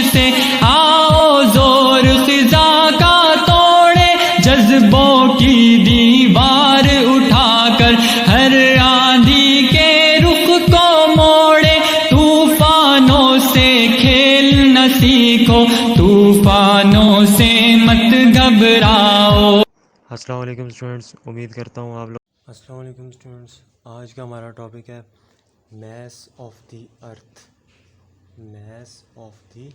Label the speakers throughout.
Speaker 1: से आओ जोर खिजा का तोड़े, जज्बों की दीवार उठाकर हर आंधी के रुख को मोड़े। तूफानों से खेल न सीखो, तूफानों से मत घबराओ।
Speaker 2: अस्सलाम वालेकुम स्टूडेंट्स, उम्मीद करता हूँ आप लोग। अस्सलाम वालेकुम स्टूडेंट्स, आज का हमारा टॉपिक है mass of the earth. Mass of the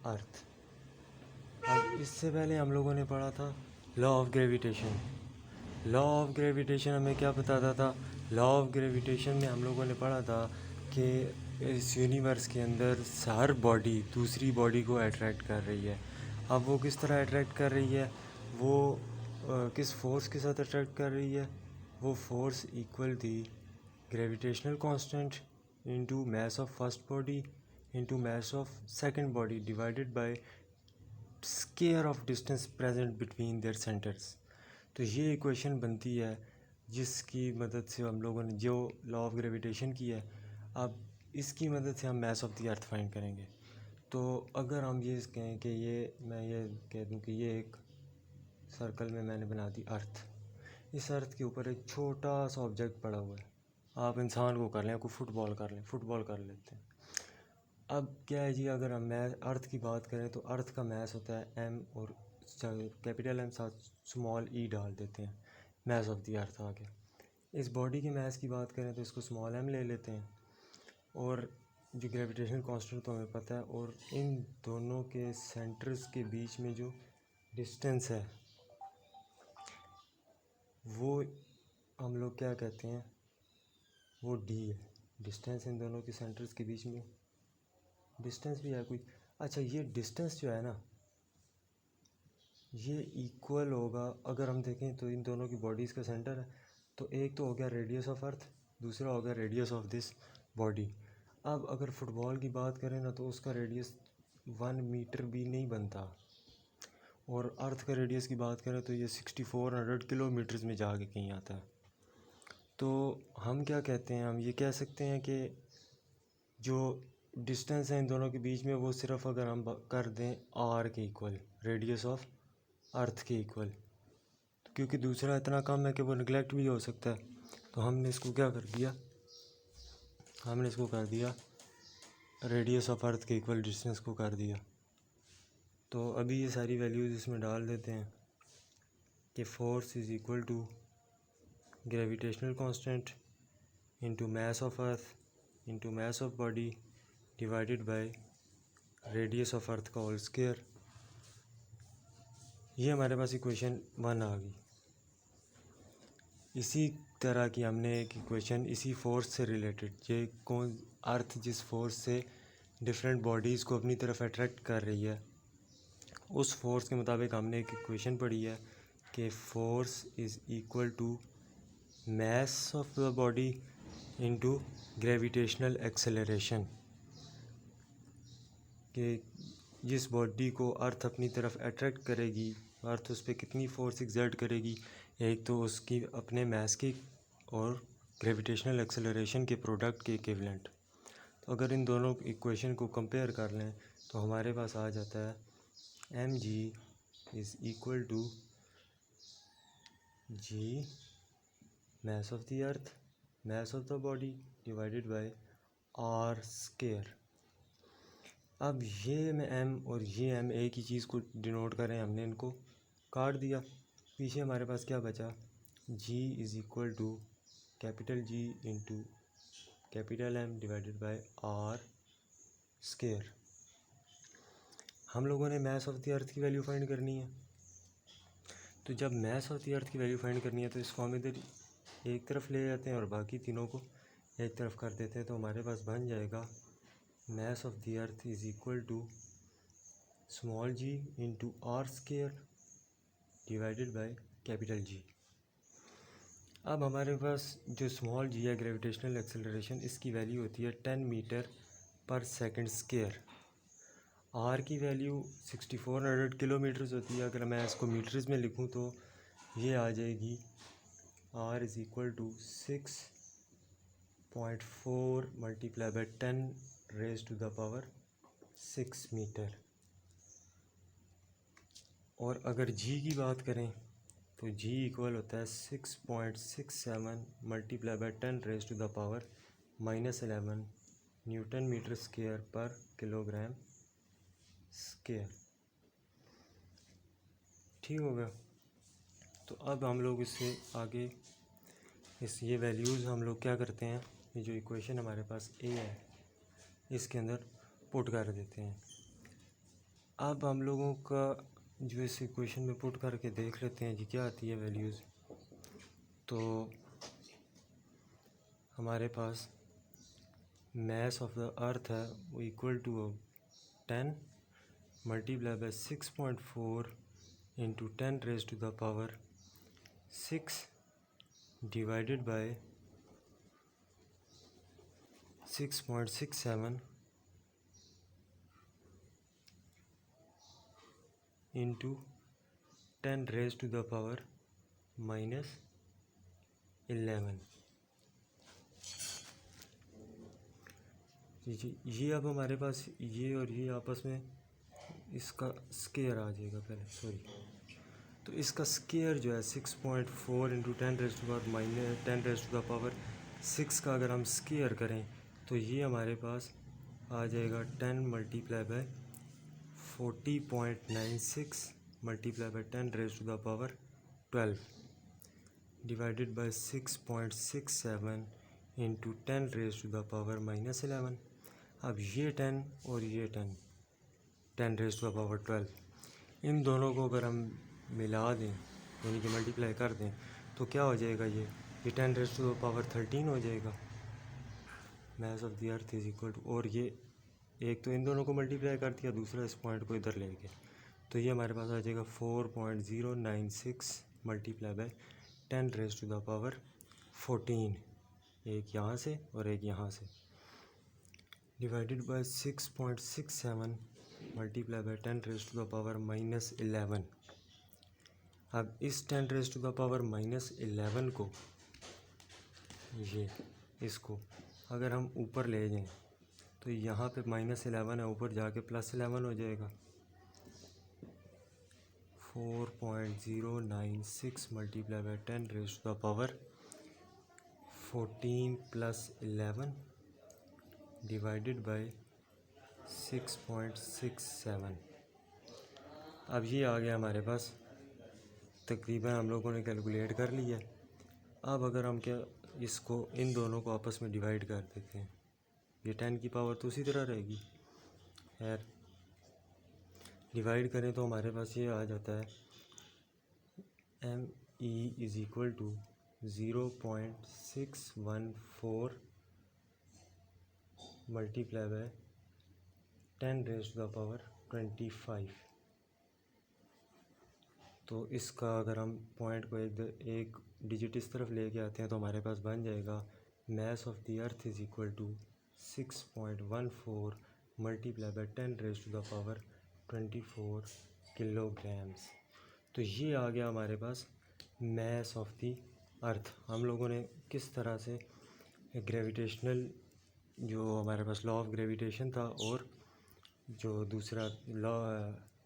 Speaker 2: अर्थ। अब इससे पहले हम लोगों ने पढ़ा था law of gravitation. Law of gravitation हमें क्या बताता था? लॉ ऑफ ग्रेविटेशन में हम लोगों ने पढ़ा था कि इस यूनिवर्स के अंदर हर बॉडी दूसरी बॉडी को अट्रैक्ट कर रही है। अब वो किस तरह अट्रैक्ट कर रही है? वो किस फोर्स के साथ अट्रैक्ट कर रही है? वो force equal the gravitational constant into mass of first body into mass of second body divided bye square of distance present between their centres. तो ये इक्वेशन बनती है जिसकी मदद से हम लोगों ने जो लॉ ऑफ ग्रेविटेशन की है, अब इसकी मदद से हम मास ऑफ द अर्थ फाइंड करेंगे। तो अगर हम ये कहें कि मैं ये कह दूं कि ये एक सर्कल में मैंने बना दी अर्थ। इस अर्थ के ऊपर एक छोटा सा ऑब्जेक्ट पड़ा हुआ है। आप इंसान को कर लें, कोई फुटबॉल कर लें, फुटबॉल कर लेते हैं। अब क्या है जी, अगर हम अर्थ की बात करें तो अर्थ का मास होता है एम, और कैपिटल एम साथ स्मॉल ई डाल देते हैं, मास ऑफ द अर्थ आ गया। इस बॉडी के मास की बात करें तो इसको स्मॉल एम ले लेते हैं, और जो ग्रेविटेशनल कांस्टेंट तो हमें पता है, और इन दोनों के सेंटर्स के बीच में जो डिस्टेंस है वो हम लोग क्या कहते हैं? वो डी है। डिस्टेंस इन दोनों के सेंटर्स के बीच में डिस्टेंस भी है कोई। अच्छा, ये डिस्टेंस जो है ना, ये इक्वल होगा, अगर हम देखें तो इन दोनों की बॉडीज़ का सेंटर है, तो एक तो हो गया रेडियस ऑफ अर्थ, दूसरा हो गया रेडियस ऑफ दिस बॉडी। अब अगर फुटबॉल की बात करें ना, तो उसका रेडियस 1 मीटर भी नहीं बनता, और अर्थ का रेडियस की बात करें तो ये 6400 किलोमीटर्स में जाके कहीं आता है। तो हम क्या कहते हैं? हम ये कह सकते हैं कि जो डिस्टेंस है इन दोनों के बीच में, वो सिर्फ अगर हम कर दें आर के इक्वल, रेडियस ऑफ अर्थ के इक्वल, क्योंकि दूसरा इतना कम है कि वो निगलेक्ट भी हो सकता है। तो हमने इसको क्या कर दिया? हमने इसको कर दिया रेडियस ऑफ अर्थ के इक्वल डिस्टेंस को कर दिया। तो अभी ये सारी वैल्यूज़ इसमें डाल देते हैं कि force is equal to gravitational constant into mass of earth into mass of body divided by radius of earth का होल स्क्वायर। ये हमारे पास इक्वेशन 1 आ गई। इसी तरह की हमने एक इक्वेशन इसी फोर्स से रिलेटेड, ये कौन अर्थ जिस फोर्स से डिफरेंट बॉडीज़ को अपनी तरफ अट्रैक्ट कर रही है, उस फोर्स के मुताबिक हमने एक इक्वेशन पढ़ी है कि force is equal to mass of the body into gravitational acceleration. कि जिस बॉडी को अर्थ अपनी तरफ अट्रैक्ट करेगी, अर्थ उस पर कितनी फोर्स एक्सर्ट करेगी, एक तो उसकी अपने मास की और ग्रेविटेशनल एक्सेलरेशन के प्रोडक्ट के इक्विवेलेंट। तो अगर इन दोनों इक्वेशन को कंपेयर कर लें तो हमारे पास आ जाता है M G is equal to G mass of the earth mass of the body divided by R square. अब ये में एम और ये एम एक ही चीज़ को डिनोट करें, हमने इनको काट दिया। पीछे हमारे पास क्या बचा? G is equal to capital G into capital M divided by R square. हम लोगों ने मास ऑफ द अर्थ की वैल्यू फाइंड करनी है। तो जब मास ऑफ द अर्थ की वैल्यू फाइंड करनी है तो इसको हम इधर एक तरफ ले जाते हैं और बाकी तीनों को एक तरफ कर देते हैं। तो हमारे पास बन जाएगा mass of the earth is equal to small G into R square divided by capital G. अब हमारे पास जो स्मॉल जी है, ग्रेविटेशनल एक्सेलरेशन, इसकी वैल्यू होती है 10 मीटर पर सेकंड स्क्वायर। आर की वैल्यू 6400 किलोमीटर्स होती है। अगर मैं इसको मीटर्स में लिखूं तो ये आ जाएगी R is equal to 6.4 multiply by 10 raise to the power 6 metre. और अगर जी की बात करें तो जी इक्वल होता है 6.67 multiply by 10⁻⁻11 newton metre square पर किलोग्राम स्क्वायर। ठीक हो गया। तो अब हम लोग इससे आगे ये वैल्यूज़ हम लोग क्या करते हैं, ये जो इक्वेशन हमारे पास ए है इसके अंदर पुट कर देते हैं। अब हम लोगों का जो इस इक्वेशन में पुट करके देख लेते हैं जी क्या आती है वैल्यूज़। तो हमारे पास मास ऑफ द अर्थ है वो equal to 10 multiply by 6.4 into 10⁻⁶ divided by 6.67 into 10⁻⁻11। जी ये अब हमारे पास ये और ये आपस में इसका स्क्वायर आ जाएगा पहले, सॉरी। तो इसका स्क्वायर जो है 6.4 इंटू 10⁻⁻6 का अगर हम स्क्वायर करें तो ये हमारे पास आ जाएगा 10 multiply bye 40.96 multiply by 10⁻12 divided by 6.67 into 10⁻⁻11। अब ये 10 और ये 10⁻12 इन दोनों को अगर हम मिला दें यानी कि मल्टीप्लाई कर दें तो क्या हो जाएगा, ये 10⁻13 हो जाएगा। Mass of the earth is equal to, और ये एक तो इन दोनों को मल्टीप्लाई कर दिया, दूसरा इस पॉइंट को इधर ले गए तो ये हमारे पास आ जाएगा 4.096 मल्टीप्लाई बाय 10⁻14, एक यहाँ से और एक यहाँ से, डिवाइडेड बाय 6.67 मल्टीप्लाई बाय 10⁻⁻11। अब इस 10⁻⁻11 को ये इसको अगर हम ऊपर ले जाएं तो यहाँ पे -11 है, ऊपर जाके +11 हो जाएगा। 4.096 मल्टीप्लाई बाय 10⁻14 +11 डिवाइडेड बाय 6.67। अब ये आ गया हमारे पास, तकरीबन हम लोगों ने कैलकुलेट कर लिया। अब अगर हम क्या इसको इन दोनों को आपस में डिवाइड कर देते हैं, ये 10 की पावर तो उसी तरह रहेगी, खैर डिवाइड करें तो हमारे पास ये आ जाता है ME is equal to 0.614 multiply by 10⁻25। तो इसका अगर हम पॉइंट को एक डिजिट इस तरफ लेके आते हैं तो हमारे पास बन जाएगा mass of the earth is equal to 6.14 multiply by 10⁻24 kilograms. तो ये आ गया हमारे पास मास ऑफ द अर्थ। हम लोगों ने किस तरह से ग्रेविटेशनल जो हमारे पास लॉ ऑफ ग्रेविटेशन था और जो दूसरा लॉ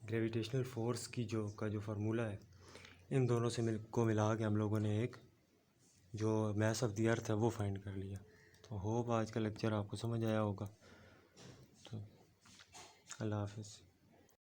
Speaker 2: ग्रेविटेशनल फोर्स की जो फार्मूला है, इन दोनों से मिला के हम लोगों ने एक जो मास ऑफ द अर्थ है वो फाइंड कर लिया। तो होप आज का लेक्चर आपको समझ आया होगा। तो अल्लाह हाफिज़।